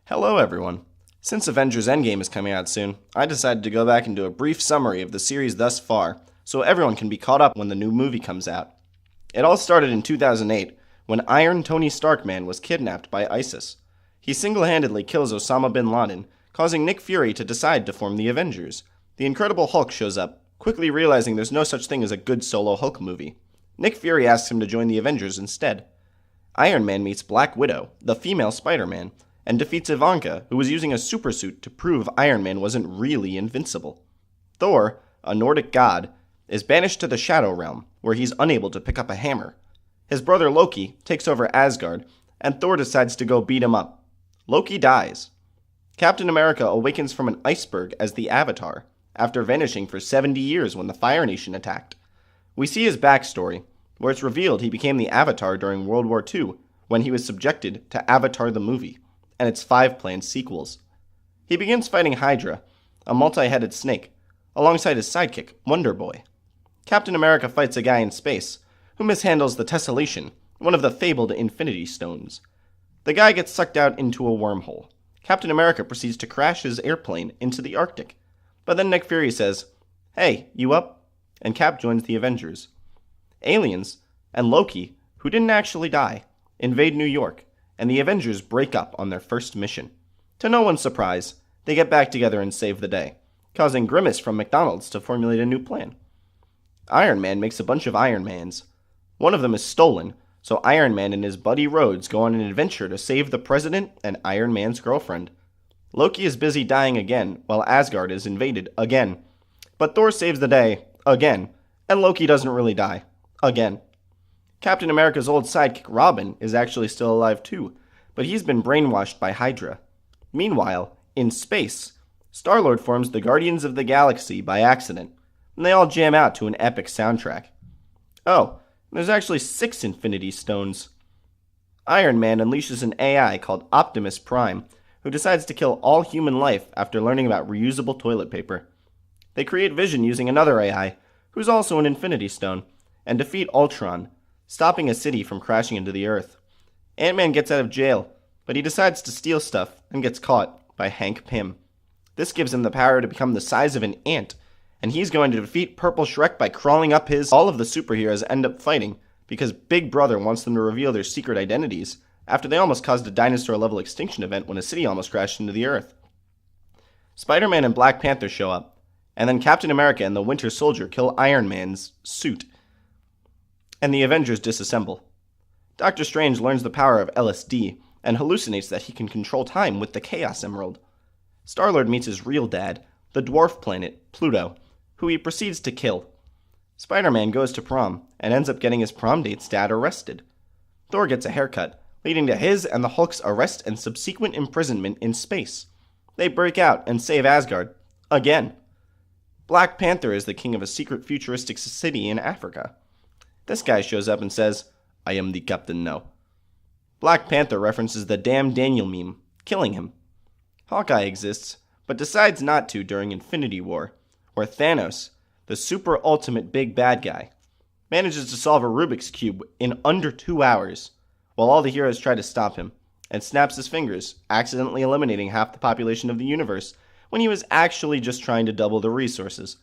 Hello everyone. Since Avengers Endgame is coming out soon, I decided to go back and do a brief summary of the series thus far, so everyone can be caught up when the new movie comes out. It all started in 2008, when Iron Tony Stark Man was kidnapped by ISIS. He single-handedly kills Osama bin Laden, causing Nick Fury to decide to form the Avengers. The Incredible Hulk shows up, quickly realizing there's no such thing as a good solo Hulk movie. Nick Fury asks him to join the Avengers instead. Iron Man meets Black Widow, the female Spider-Man, and defeats Ivanka, who was using a supersuit to prove Iron Man wasn't really invincible. Thor, a Nordic god, is banished to the Shadow Realm, where he's unable to pick up a hammer. His brother Loki takes over Asgard, and Thor decides to go beat him up. Loki dies. Captain America awakens from an iceberg as the Avatar, after vanishing for 70 years when the Fire Nation attacked. We see his backstory, where it's revealed he became the Avatar during World War II, when he was subjected to Avatar the movie, and its 5 planned sequels. He begins fighting Hydra, a multi-headed snake, alongside his sidekick, Wonder Boy. Captain America fights a guy in space, who mishandles the Tessellation, one of the fabled Infinity Stones. The guy gets sucked out into a wormhole. Captain America proceeds to crash his airplane into the Arctic. But then Nick Fury says, "Hey, you up?" And Cap joins the Avengers. Aliens, and Loki, who didn't actually die, invade New York, and the Avengers break up on their first mission. To no one's surprise, they get back together and save the day, causing Grimace from McDonald's to formulate a new plan. Iron Man makes a bunch of Iron Mans. One of them is stolen, so Iron Man and his buddy Rhodes go on an adventure to save the President and Iron Man's girlfriend. Loki is busy dying again, while Asgard is invaded again. But Thor saves the day, again, and Loki doesn't really die, again. Captain America's old sidekick Robin is actually still alive too, but he's been brainwashed by Hydra. Meanwhile, in space, Star-Lord forms the Guardians of the Galaxy by accident, and they all jam out to an epic soundtrack. Oh, there's actually 6 Infinity Stones. Iron Man unleashes an AI called Optimus Prime, who decides to kill all human life after learning about reusable toilet paper. They create Vision using another AI, who's also an Infinity Stone, and defeat Ultron, stopping a city from crashing into the Earth. Ant-Man gets out of jail, but he decides to steal stuff and gets caught by Hank Pym. This gives him the power to become the size of an ant, and he's going to defeat Purple Shrek by crawling up his... All of the superheroes end up fighting because Big Brother wants them to reveal their secret identities after they almost caused a dinosaur-level extinction event when a city almost crashed into the Earth. Spider-Man and Black Panther show up, and then Captain America and the Winter Soldier kill Iron Man's suit, and the Avengers disassemble. Doctor Strange learns the power of LSD and hallucinates that he can control time with the Chaos Emerald. Star-Lord meets his real dad, the dwarf planet, Pluto, who he proceeds to kill. Spider-Man goes to prom and ends up getting his prom date's dad arrested. Thor gets a haircut, leading to his and the Hulk's arrest and subsequent imprisonment in space. They break out and save Asgard, again. Black Panther is the king of a secret futuristic city in Africa. This guy shows up and says, "I am the captain now." Black Panther references the damn Daniel meme, killing him. Hawkeye exists, but decides not to during Infinity War, where Thanos, the super ultimate big bad guy, manages to solve a Rubik's Cube in under 2 hours, while all the heroes try to stop him, and snaps his fingers, accidentally eliminating half the population of the universe, when he was actually just trying to double the resources.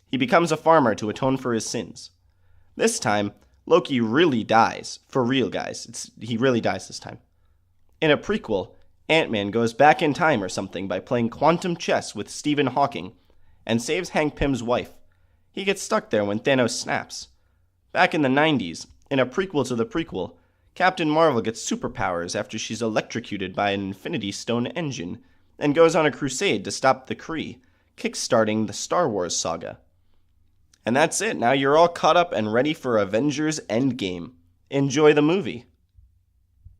He becomes a farmer to atone for his sins. This time, Loki really dies. For real, guys. He really dies this time. In a prequel, Ant-Man goes back in time or something by playing quantum chess with Stephen Hawking, and saves Hank Pym's wife. He gets stuck there when Thanos snaps. Back in the 90s, in a prequel to the prequel, Captain Marvel gets superpowers after she's electrocuted by an Infinity Stone engine, and goes on a crusade to stop the Kree, kickstarting the Star Wars saga. And that's it. Now you're all caught up and ready for Avengers Endgame. Enjoy the movie.